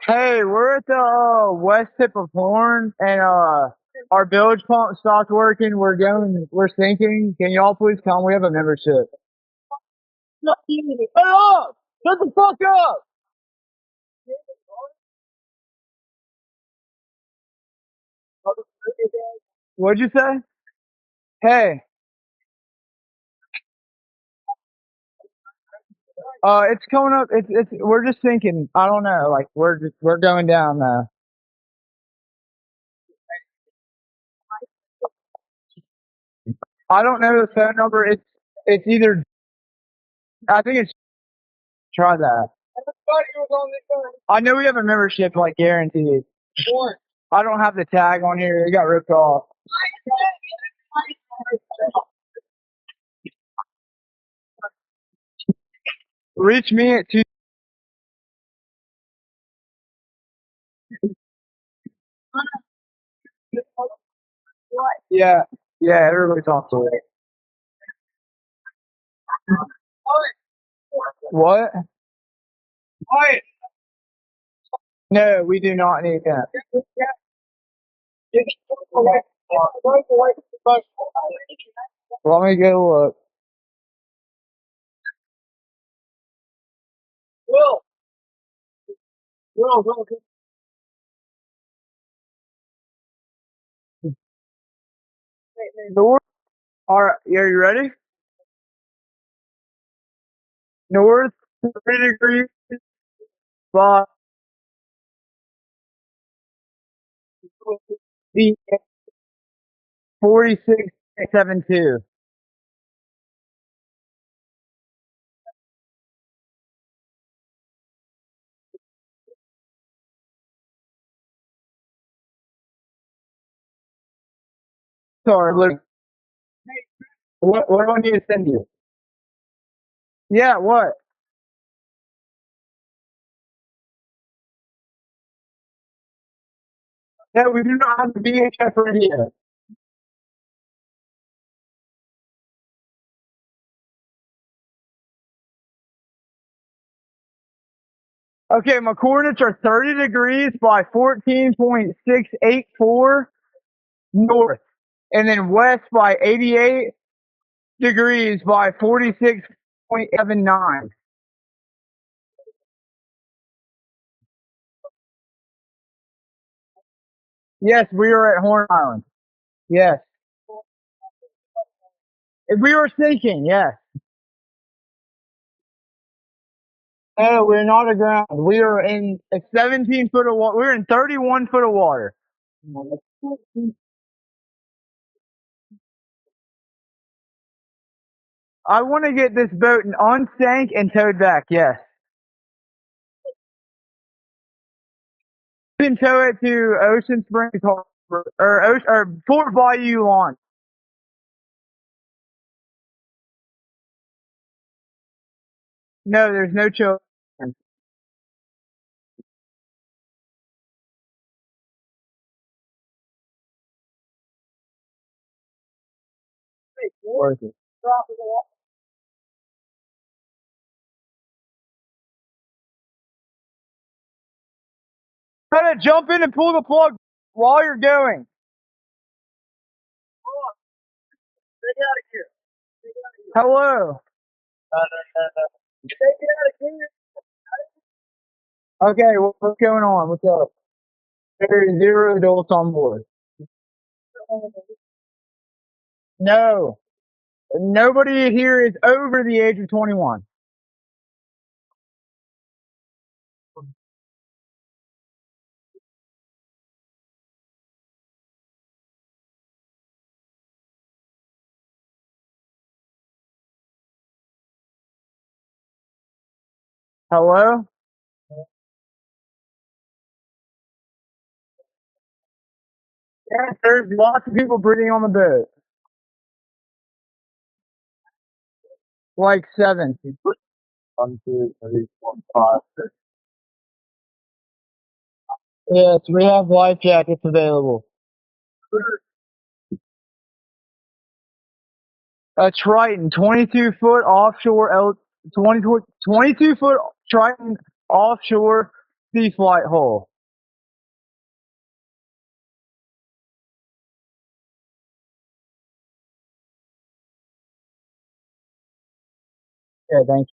Hey, we're at the west tip of Horn, and our bilge pump stopped working. We're sinking. Can y'all please come? We have a membership. Shut up! Shut the fuck up! What'd you say? Hey, it's coming up. We're just sinking. I don't know. Like we're going down now. I don't know the phone number. It's either I think it's try that. I know we have a membership like guaranteed. I don't have the tag on here. It got ripped off. Reach me at two. Yeah, yeah. Everybody talks to it. What? No, we do not need that. Let me go look. North. All right, yeah, you ready? North 3 degrees by the 46.72. Sorry, look. What do I need to send you? Yeah, what? Yeah, we do not have the VHF radio. Okay, my coordinates are 30 degrees by 14.684 north, and then west by 88 degrees by 46.79. Yes, we are at Horn Island. Yes. If we were sinking, yes. No, we're not aground. We are in a 17 foot of water. We're in 31 foot of water. I want to get this boat unsank and towed back. Yes. You can tow it to Ocean Springs Harbor or Fort Bayou launch. No, there's no children. Worth it. Try to jump in and pull the plug while you're going. Hello. Okay, what's going on? What's up? There are 0 adults on board. No. Nobody here is over the age of 21. Hello? Yes, there's lots of people breathing on the boat. Like 7. 1, 2, 3, 4, 5, 6. Yes, we have life jackets available. A Triton, 22-foot offshore 22-foot Triton offshore sea flight hull. Yeah, thank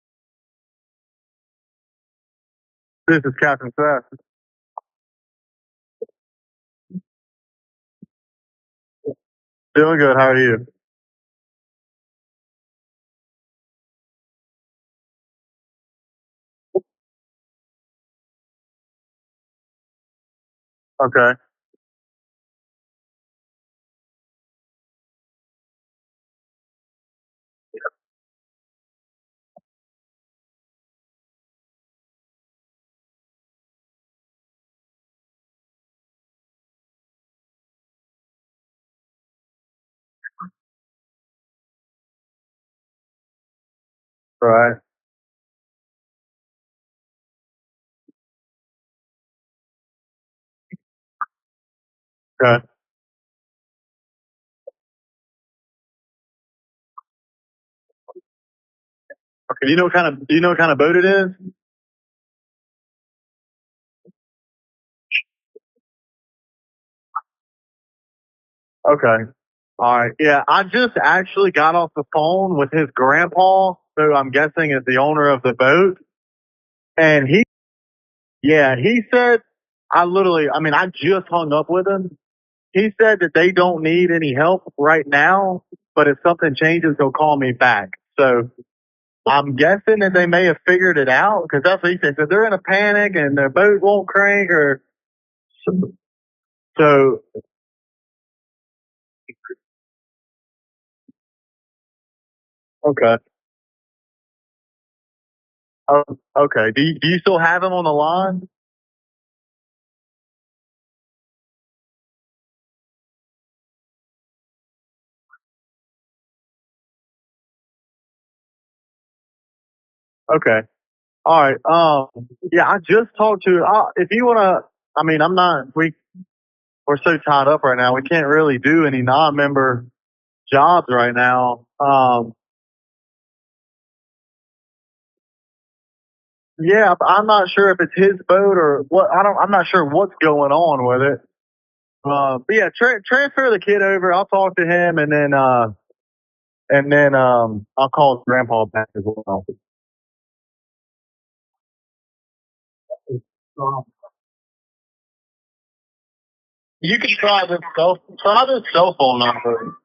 you. This is Captain Seth. Doing good. How are you? Okay. Right. Okay. Okay. Do you know what kind of boat it is? Okay. All right. Yeah, I just actually got off the phone with his grandpa, who I'm guessing is the owner of the boat, and he said, I just hung up with him. He said that they don't need any help right now, but if something changes, he'll call me back. So I'm guessing that they may have figured it out because that's what he said. So they're in a panic and their boat won't crank or so. Okay. Oh, okay. Do you still have him on the line? Okay. All right. Yeah, I just talked to. If you wanna, I'm not. We're so tied up right now. We can't really do any non-member jobs right now. Yeah, I'm not sure if it's his boat or what. I'm not sure what's going on with it. But yeah, transfer the kid over. I'll talk to him, and then I'll call his grandpa back as well. You can try this cell phone number.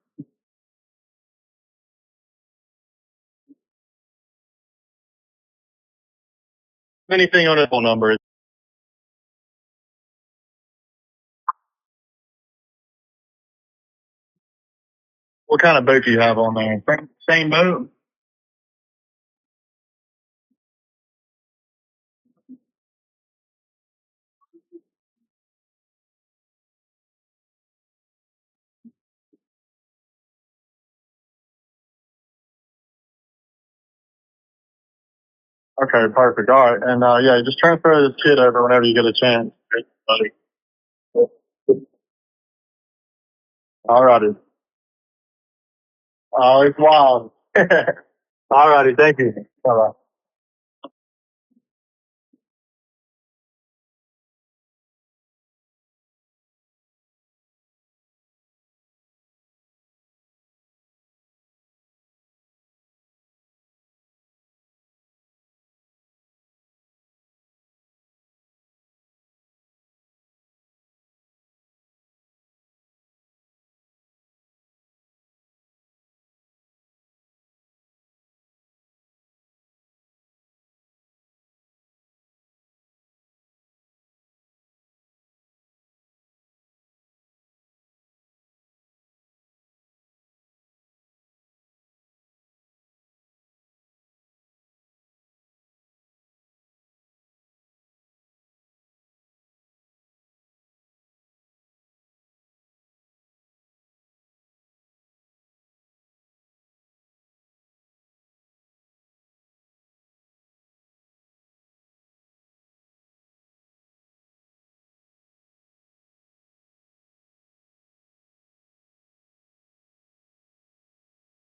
Anything on this phone number. What kind of boat do you have on there? Same boat. Okay, perfect. All right, and yeah, just transfer this kid over whenever you get a chance. Buddy. All righty. Oh, it's wild. All righty, thank you. Bye bye.